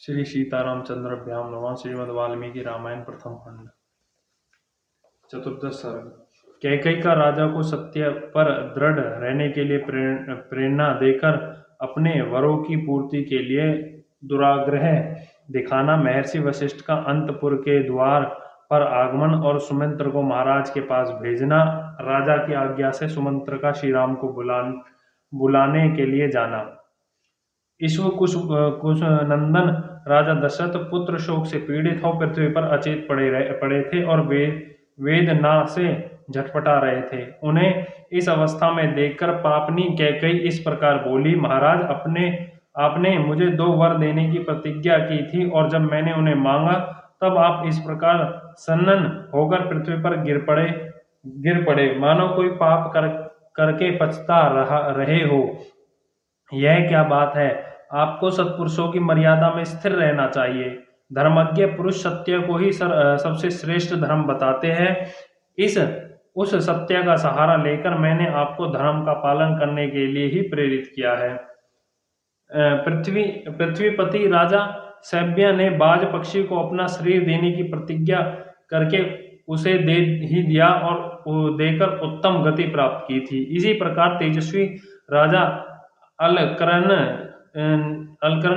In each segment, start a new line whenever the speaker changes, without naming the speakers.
श्री सीतारामचंद्राभ्याम नमः। श्रीमद् वाल्मीकि रामायण प्रथम खंड चतुर्दश सर्ग। कैकई का राजा को सत्य पर दृढ़ रहने के लिए प्रेरणा देकर अपने वरों की पूर्ति के लिए दुराग्रह दिखाना, महर्षि वशिष्ठ का अंतपुर के द्वार पर आगमन और सुमंत्र को महाराज के पास भेजना, राजा की आज्ञा से सुमंत्र का श्री राम को बुलाने के लिए जाना। ईश्वर कुश नंदन राजा दशरथ पुत्र शोक से पीड़ित हो पृथ्वी पर अचेत पड़े थे और वेदना से झटपटा रहे थे। उन्हें इस अवस्था में देखकर पापनी कैकई इस प्रकार बोली, महाराज, आपने मुझे 2 वर देने की प्रतिज्ञा की थी और जब मैंने उन्हें मांगा तब आप इस प्रकार सन्नन होकर पृथ्वी पर गिर पड़े मानो कोई पाप करके पछता रहे हो। यह क्या बात है? आपको सत्पुरुषों की मर्यादा में स्थिर रहना चाहिए। धर्मज्ञ पुरुष सत्य को ही सबसे श्रेष्ठ धर्म बताते हैं। उस सत्य का सहारा लेकर मैंने आपको धर्म का पालन करने के लिए ही प्रेरित किया है। पृथ्वीपति राजा सैब्य ने बाज पक्षी को अपना शरीर देने की प्रतिज्ञा करके उसे दे ही दिया और देकर उत्तम गति प्राप्त की थी। इसी प्रकार तेजस्वी राजा अलकर्ण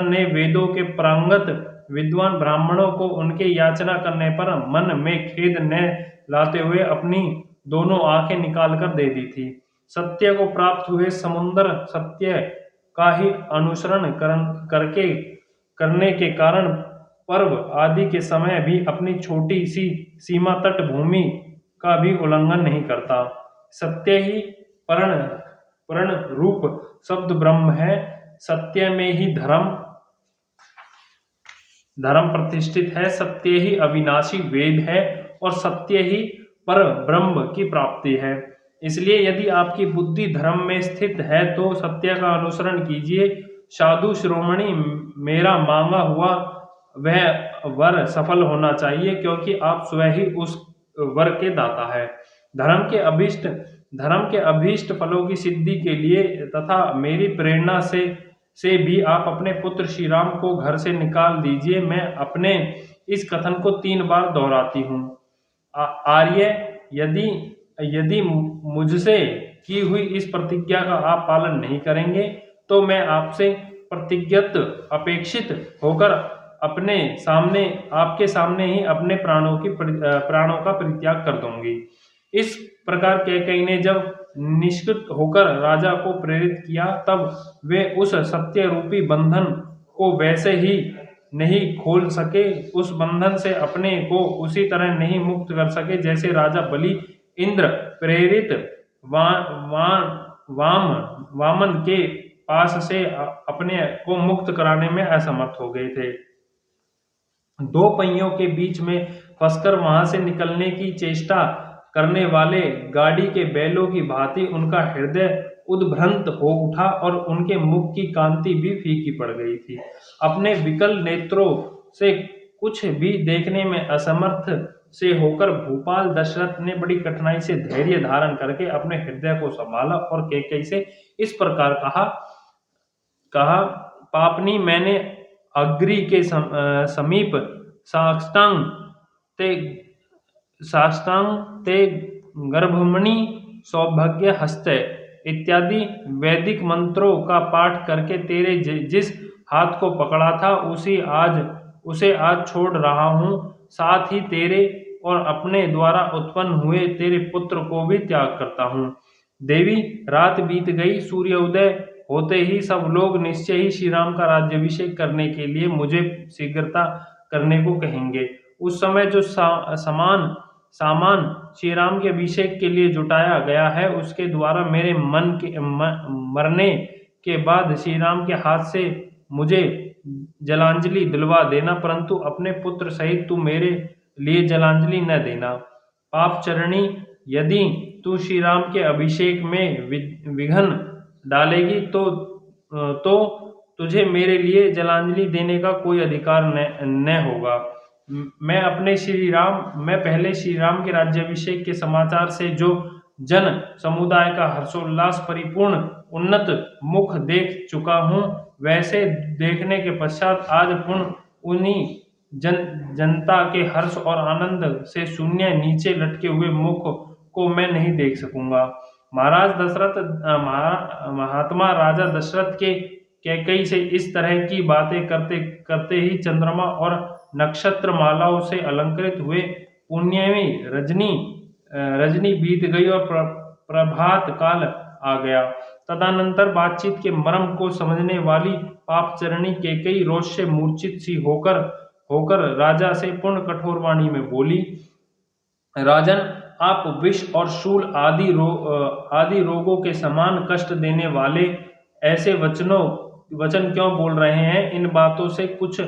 ने वेदों के प्रांगत विद्वान ब्राह्मणों को उनके याचना करने पर मन में खेद न लाते हुए अपनी दोनों आंखें निकालकर दे दी थी। सत्य को प्राप्त हुए समुद्र सत्य का ही अनुसरण करने के कारण पर्व आदि के समय भी अपनी छोटी सी सीमा तट भूमि का भी उल्लंघन नहीं करता। सत्य ही परण रूप शब्द ब्रह्म है। सत्य में ही धर्म प्रतिष्ठित है। सत्य ही अविनाशी वेद है और सत्य ही पर ब्रह्म की प्राप्ति है। इसलिए यदि आपकी बुद्धि धर्म में स्थित है तो सत्य का अनुसरण कीजिए। साधु शिरोमणि, मेरा मांगा हुआ वह वर सफल होना चाहिए, क्योंकि आप स्वयं ही उस वर के दाता है। धर्म के अभीष्ट फलों की सिद्धि के लिए तथा मेरी प्रेरणा से भी आप अपने पुत्र श्री राम को घर से निकाल दीजिए। मैं अपने इस कथन को 3 बार दोहराती हूँ। आर्य, यदि मुझसे की हुई इस प्रतिज्ञा का आप पालन नहीं करेंगे तो मैं आपसे प्रतिज्ञत अपेक्षित होकर आपके सामने ही अपने प्राणों का परित्याग कर दूंगी। इस प्रकार कैकई ने जब निष्कृत होकर राजा को प्रेरित किया तब वे उस सत्य रूपी बंधन को वैसे ही नहीं खोल सके, उस बंधन से अपने को उसी तरह नहीं मुक्त कर सके जैसे राजा बलि इंद्र प्रेरित वामन के पास से अपने को मुक्त कराने में असमर्थ हो गए थे। 2 पहियों के बीच में फंसकर वहां से निकलने की चेष्टा करने वाले गाड़ी के बैलों की भांति उनका हृदय उद्भ्रांत हो उठा और उनके मुख की कांति भी फीकी पड़ गई थी। अपने विकल नेत्रों से कुछ भी देखने में असमर्थ से होकर भूपाल दशरथ ने बड़ी कठिनाई से धैर्य धारण करके अपने हृदय को संभाला और कैकई से इस प्रकार कहा, पापनी, मैंने अग्रि के समीप साष्टांग ते गर्भमणि सौभाग्य हस्त इत्यादि वैदिक मंत्रों का पाठ करके तेरे जिस हाथ को पकड़ा था उसे आज छोड़ रहा हूँ। साथ ही तेरे और अपने द्वारा उत्पन्न हुए तेरे पुत्र को भी त्याग करता हूँ। देवी, रात बीत गई। सूर्योदय होते ही सब लोग निश्चय ही श्री राम का राज्याभिषेक करने के लिए मुझे शीघ्रता करने को कहेंगे। उस समय जो सामान श्री राम के अभिषेक के लिए जुटाया गया है उसके द्वारा मेरे मरने के बाद श्री राम के हाथ से मुझे जलांजलि दिलवा देना, परंतु अपने पुत्र सहित तू मेरे लिए जलांजलि न देना। पापचरणी, यदि तू श्री राम के अभिषेक में विघ्न डालेगी तो तुझे मेरे लिए जलांजलि देने का कोई अधिकार न होगा। मैं पहले श्री राम के राज्याभिषेक के समाचार से जो जन समुदाय का हर्षोल्लास परिपूर्ण उन्नत मुख देख चुका हूँ, वैसे देखने के पश्चात आज पुनः उन्हीं जनता के हर्ष और आनंद से शून्य नीचे लटके हुए मुख को मैं नहीं देख सकूंगा। महाराज दशरथ महात्मा राजा दशरथ के कैकई से इस तरह की बातें करते करते ही चंद्रमा और नक्षत्र मालाओं से अलंकृत हुए पुण्यमी रजनी बीत गई और प्रभात काल आ गया। तदनंतर बातचीत के मर्म को समझने वाली पापचरणी कैकई रोष से मूर्छित सी होकर होकर राजा से पूर्ण कठोर वाणी में बोली, राजन, आप विष और शूल आदि रोगों के समान कष्ट देने वाले ऐसे वचन क्यों बोल रहे हैं? इन बातों से कुछ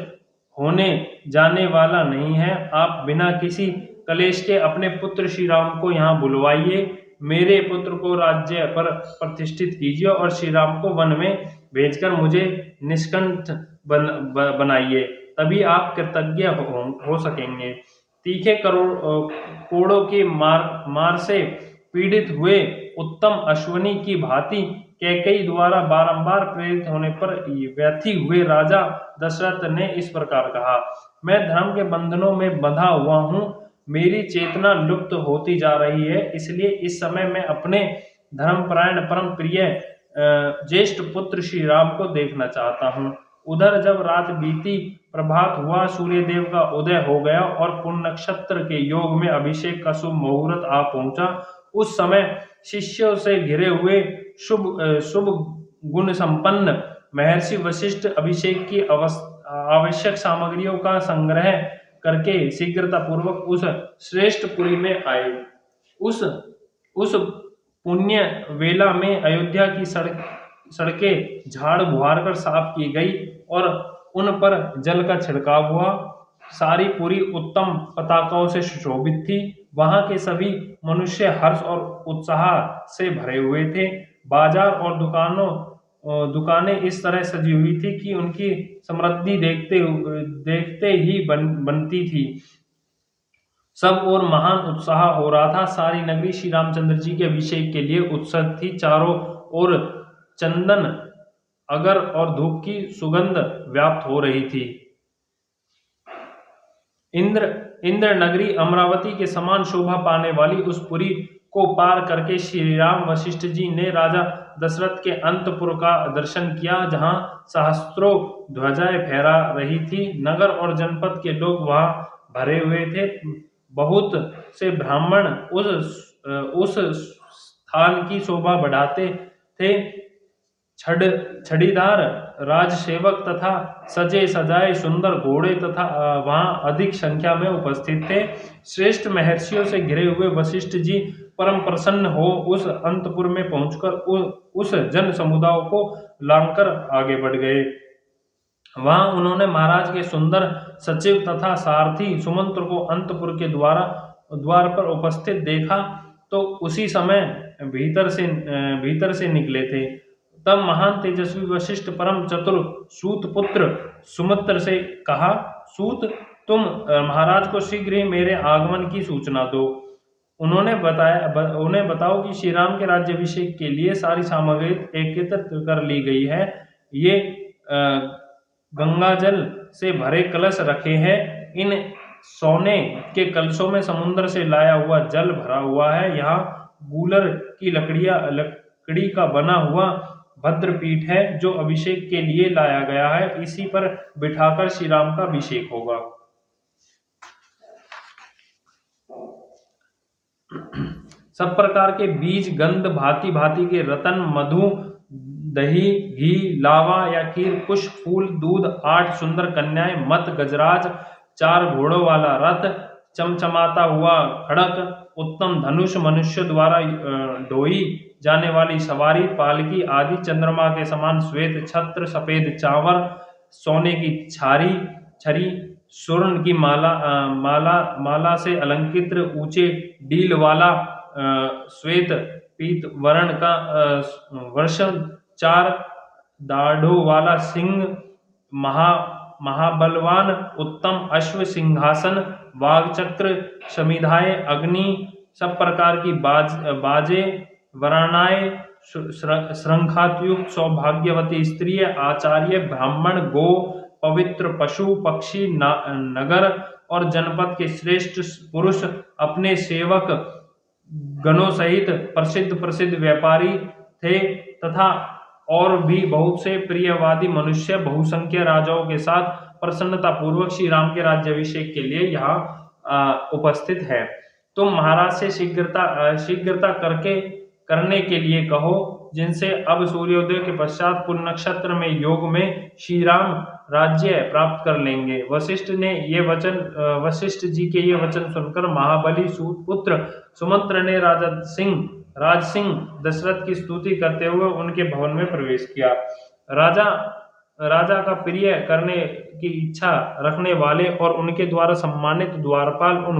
होने जाने वाला नहीं है। आप बिना किसी कलेश के अपने पुत्र श्री राम को यहाँ बुलवाइए, मेरे पुत्र को राज्य पर प्रतिष्ठित कीजिए और श्री राम को वन में भेजकर मुझे निष्कंठ बनाइए, तभी आप कृतज्ञ हो सकेंगे। तीखे कोड़ों के मार से पीड़ित हुए उत्तम अश्वनी की भांति कैकेयी द्वारा बारंबार प्रेरित होने पर व्यथी हुए राजा दशरथ ने इस प्रकार कहा, मैं धर्म के बंधनों में बंधा हुआ हूँ, मेरी चेतना लुप्त होती जा रही है, इसलिए इस समय मैं अपने धर्मपरायण परम प्रिय ज्येष्ठ पुत्र श्री राम को देखना चाहता हूँ। उधर जब रात बीती, प्रभात हुआ, सूर्य देव का उदय हो गया और पूर्ण नक्षत्र के योग में अभिषेक का शुभ मुहूर्त आ पहुंचा। उस समय शिष्यों से घिरे हुए शुभ गुण संपन्न महर्षि वशिष्ठ अभिषेक की आवश्यक सामग्रियों का संग्रह करके शीघ्रता पूर्वक उस श्रेष्ठ पुरी में आए। उस पुण्य वेला में अयोध्या की सड़कें झाड़ बुहार कर साफ की गई और उन पर जल का छिड़काव हुआ। सारी पुरी उत्तम पताकाओं से सुशोभित थी। वहां के सभी मनुष्य हर्ष और उत्साह से भरे हुए थे। बाजार और दुकानें इस तरह सजी हुई थी कि उनकी समृद्धि देखते ही बनती थी। सब और महान उत्साह हो रहा था। सारी नगरी श्री रामचंद्र जी के अभिषेक के लिए उत्सुक थी। चारों ओर चंदन, अगर और धूप की सुगंध व्याप्त हो रही थी। इंद्र नगरी अमरावती के समान शोभा पाने वाली उस पुरी को पार करके श्री राम वशिष्ठ जी ने राजा दशरथ के अंतपुर का दर्शन किया, जहां सहस्त्रों ध्वजाएं फहरा रही थी। नगर और जनपद के लोग वहां भरे हुए थे। बहुत से ब्राह्मण उस स्थान की शोभा बढ़ाते थे। छड़ीदार राजसेवक तथा सजे सजाए सुंदर घोड़े तथा वहां अधिक संख्या में उपस्थित थे। श्रेष्ठ महर्षियों से घिरे हुए वशिष्ठ जी परम प्रसन्न हो उस अंतपुर में पहुंचकर उस जन समुदाय को लांघकर आगे बढ़ गए। वहां उन्होंने महाराज के सुंदर सचिव तथा सारथी सुमंत्र को अंतपुर के द्वार पर उपस्थित देखा तो उसी समय भीतर से निकले थे। तब महान तेजस्वी वशिष्ठ परम चतुर सूत पुत्र सुमित्र से कहा, सूत, तुम महाराज को शीघ्र ही मेरे आगमन की सूचना दो। उन्हें बताओ कि श्री राम के राज्याभिषेक के लिए सारी सामग्री एकत्रित कर ली गई है। ये गंगा जल से भरे कलश रखे हैं। इन सोने के कलशों में समुद्र से लाया हुआ जल भरा हुआ है। यहाँ गूलर की लकड़ी का बना हुआ भद्रपीठ है जो अभिषेक के लिए लाया गया है। इसी पर बिठाकर श्री राम का अभिषेक होगा। सब प्रकार के बीज, गंध, भांति भांति के रतन, मधु, दही, घी, लावा या खीर, पुष्प, फूल, दूध, 8 सुंदर कन्याएं, मत, गजराज, 4 घोड़ों वाला रथ, चमचमाता हुआ खड़क, उत्तम धनुष, मनुष्य द्वारा ढोई जाने वाली सवारी, पालकी आदि, चंद्रमा के समान श्वेत छत्र, सफेद चावर, सोने की छरी, स्वर्ण की माला से अलंकृत ऊंचे डील वाला श्वेत पीत वर्ण का वर्षण, 4 दाढ़ों वाला सिंह, महाबलवान उत्तम अश्व, सिंहासन, वागचक्र, समिधाएं, अग्नि, सब प्रकार की बाजे, वरणाएं, श्रृंखायुक्त सौभाग्यवती स्त्री, आचार्य, ब्राह्मण, गो, पवित्र पशु पक्षी नगर और जनपद के श्रेष्ठ पुरुष अपने सेवक गणों सहित प्रसिद्ध प्रसिद्ध व्यापारी थे तथा और भी बहुत से प्रियवादी मनुष्य बहुसंख्य राजाओं के साथ प्रसन्नता पूर्वक श्री राम के राज्याभिषेक के लिए यहाँ उपस्थित है। तुम महाराज से शीघ्रता करने के लिए कहो, जिनसे अब सूर्योदय के पश्चात पूर्ण नक्षत्र में योग में श्री राम राज्य प्राप्त कर लेंगे। वशिष्ठ जी के ये वचन सुनकर महाबली सूत पुत्र सुमंत्र ने राज सिंह दशरथ की स्तुति करते हुए उनके भवन में प्रवेश किया। राजा का प्रिय करने की इच्छा रखने वाले और उनके द्वारा सम्मानित द्वारपाल उन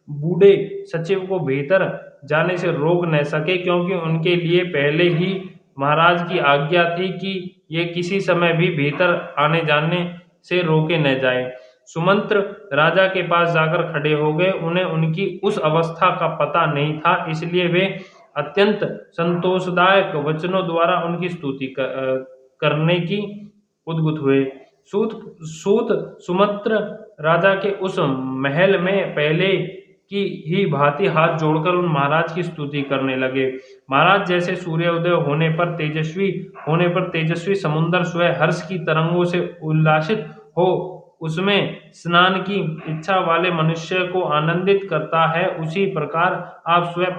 बूढ़े सचिव को भीतर जाने से रोक न सके, क्योंकि उनके लिए पहले ही महाराज की आज्ञा थी कि ये किसी समय भी भीतर आने जाने से रोके न जाए। सुमंत्र राजा के पास जाकर खड़े हो गए। उन्हें उनकी उस अवस्था का पता नहीं था, इसलिए वे अत्यंत संतोषदायक वचनों द्वारा उनकी स्तुति करने की उद्युक्त हुए। सूत सुमंत्र राजा के उस महल में पहले की ही भांति हाथ जोड़कर उन महाराज की स्तुति करने लगे। महाराज जैसे सूर्योदय होने पर तेजस्वी समुद्र स्वयं हर्ष की तरंगों से उल्लासित हो उसमें स्नान की इच्छा वाले मनुष्य को आनंदित करता है, उसी प्रकार आप स्वयं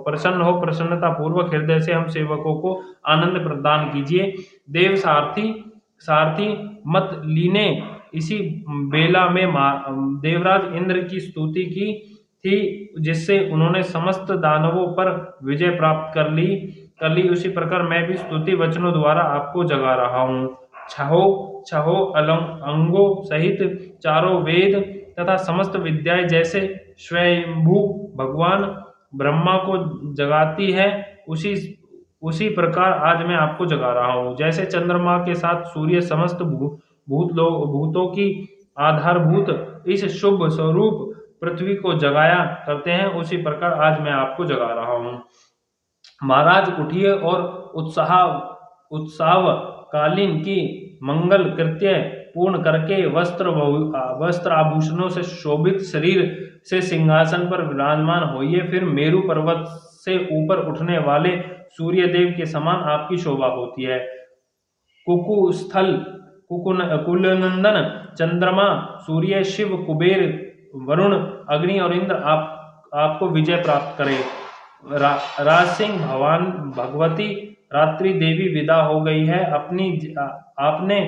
प्रसन्नता पूर्वक हृदय से हम सेवकों को आनंद प्रदान कीजिए। देव सारथी मत लीने इसी बेला में देवराज इंद्र की स्तुति की थी, जिससे उन्होंने समस्त दानवों पर विजय प्राप्त कर ली। उसी प्रकार मैं भी स्तुति वचनों द्वारा आपको जगा रहा हूँ। छहो अंगों सहित चारों वेद तथा समस्त विद्याएं जैसे स्वयंभू भगवान ब्रह्मा को जगाती है, उसी प्रकार आज मैं आपको जगा रहा हूँ। जैसे चंद्रमा के साथ सूर्य समस्त भूतों की आधारभूत इस शुभ स्वरूप पृथ्वी को जगाया करते हैं, उसी प्रकार आज मैं आपको जगा रहा हूँ। महाराज उठिए और उत्सवकालीन की मंगल कृत्य पूर्ण करके वस्त्र आभूषणों से शोभित शरीर से सिंहासन पर विराजमान होइए। फिर मेरु पर्वत से ऊपर उठने वाले सूर्य देव के समान आपकी शोभा होती है। कुलनंदन चंद्रमा सूर्य शिव कुबेर वरुण अग्नि और इंद्र आपको विजय प्राप्त करे। राज सिंह भगवती रात्रि देवी विदा हो गई है। आपने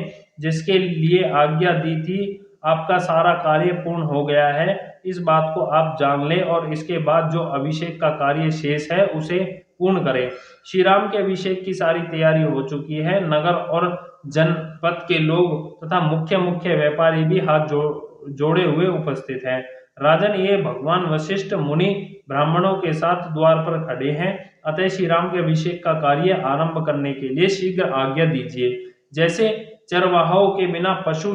जिसके लिए आज्ञा दी थी, आपका सारा कार्य पूर्ण हो गया है, इस बात को आप जान ले और इसके बाद जो अभिषेक का कार्य शेष है उसे पूर्ण करें। श्री राम के अभिषेक की सारी तैयारी हो चुकी है। नगर और जनपद के लोग तथा मुख्य व्यापारी भी हाथ जोड़े हुए उपस्थित हैं। राजन, ये भगवान वशिष्ठ मुनि ब्राह्मणों के साथ द्वार पर खड़े हैं, अतः श्री राम के अभिषेक का कार्य आरंभ करने के लिए शीघ्र आज्ञा दीजिए। जैसे चरवाहों के बिना पशु,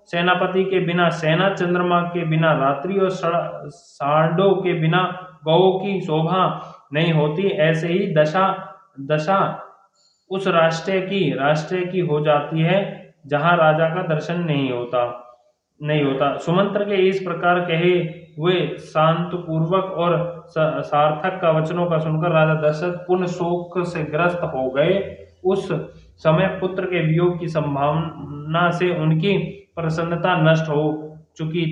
सेनापति के बिना सेना, चंद्रमा के बिना रात्रि और सांडों के बिना गौ की शोभा नहीं होती, ऐसे ही दशा उस राष्ट्र की हो जाती है जहां राजा का दर्शन नहीं होता। सुमंत्र के इस प्रकार कहे हुए शांतपूर्वक और सार्थक का वचनों का सुनकर राजा दशरथ पूर्ण शोक से ग्रस्त हो गए। उस समय पुत्र के वियोग की संभावना से उनकी प्रसन्नता नष्ट हो चुकी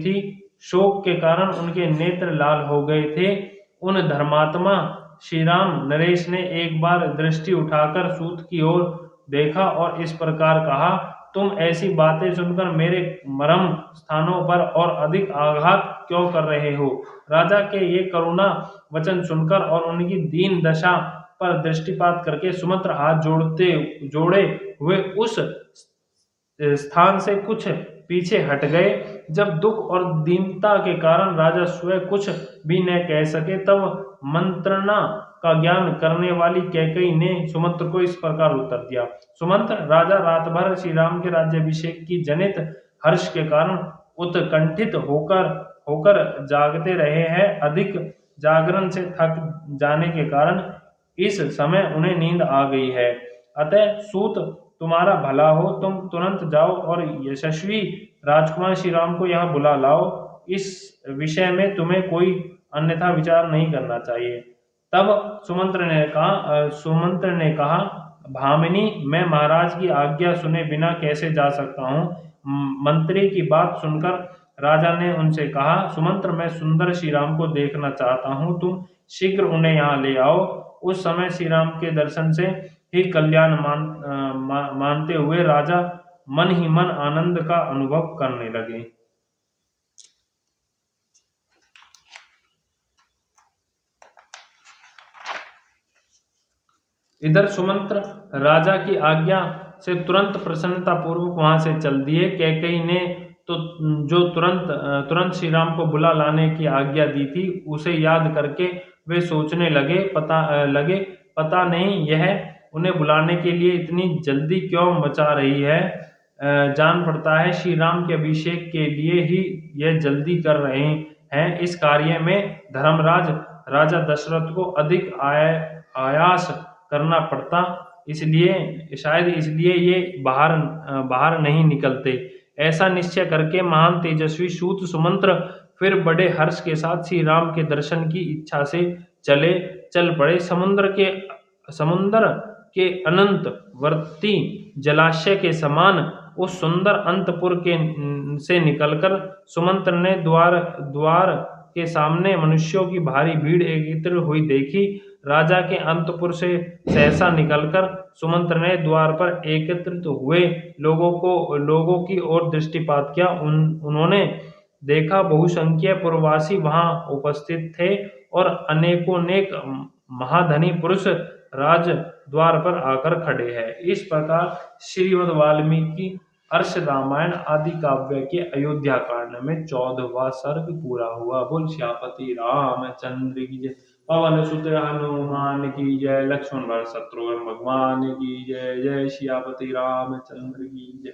थी। शोक के कारण उनके नेत्र लाल हो गए थे। उन धर्मात्मा श्री राम नरेश ने एक बार दृष्टि उठाकर सूत की ओर देखा और इस प्रकार कहा, तुम ऐसी बातें सुनकर मेरे मरम स्थानों पर और अधिक आघात क्यों कर रहे हो? राजा के ये करुणा वचन सुनकर और उनकी दीन दशा पर दृष्टिपात करके सुमंत्र हाथ जोड़े हुए उस स्थान से कुछ पीछे हट गए। जब दुख और दीनता के कारण राजा स्वयं कुछ भी न कह सके, तब मंत्रणा का ज्ञान करने वाली कैकेयी ने सुमंत्र को इस प्रकार उत्तर दिया। सुमंत्र, राजा रात भर श्री राम के राज्याभिषेक की जनित हर्ष के कारण उत्कंठित होकर जागते रहे हैं। अधिक जागरण से थक जाने के कारण इस समय उन्हें नींद आ गई है। अतः सूत तुम्हारा भला हो, तुम तुरंत जाओ और यशस्वी राजकुमार श्री राम को यहाँ बुला लाओ। इस विषय में तुम्हें कोई अन्यथा विचार नहीं करना चाहिए। तब सुमंत्र ने कहा, भामिनी, मैं महाराज की आज्ञा सुने बिना कैसे जा सकता हूँ। मंत्री की बात सुनकर राजा ने उनसे कहा, सुमंत्र, मैं सुंदर श्री राम को देखना चाहता हूँ, तुम शीघ्र उन्हें यहाँ ले आओ। उस समय श्री राम के दर्शन से ही कल्याण मानते हुए राजा मन ही मन आनंद का अनुभव करने लगे। इधर सुमंत्र राजा की आज्ञा से तुरंत प्रसन्नता पूर्वक वहां से चल दिए। कैकेयी ने तो जो तुरंत श्री राम को बुला लाने की आज्ञा दी थी, उसे याद करके वे सोचने पता नहीं यह उन्हें बुलाने के लिए इतनी जल्दी क्यों मचा रही है। जान पड़ता है श्री राम के अभिषेक के लिए ही यह जल्दी कर रहे हैं। इस कार्य में धर्मराज राजा दशरथ को अधिक आयास करना पड़ता, इसलिए शायद इसलिए ये बाहर नहीं निकलते। ऐसा निश्चय करके महान तेजस्वी सूत सुमंत्र फिर बड़े हर्ष के साथ श्री राम के दर्शन की इच्छा से चल पड़े। समुद्र के अनंत वर्ती जलाशय के समान उस सुंदर अंतपुर के से निकलकर सुमंत्र ने द्वार के सामने मनुष्यों की भारी भीड़ एकत्र हुई देखी। राजा के अंतपुर से सहसा निकलकर सुमंत्र ने द्वार पर एकत्रित हुए लोगों की ओर दृष्टिपात किया। उन्होंने देखा बहुसंख्य पुरवासी वहां उपस्थित थे और अनेकोनेक महाधनी पुरुष राज द्वार पर आकर खड़े हैं। इस प्रकार श्रीमद् वाल्मीकि अर्ष रामायण आदि काव्य के अयोध्या कांड में 14वां सर्ग पूरा हुआ। बोल श्यापति रामचंद्र की जय। पवन सुत हनुमान की जय। लक्ष्मण भरत शत्रुघ्न भगवान की जय। जय श्यापति रामचंद्र की जय।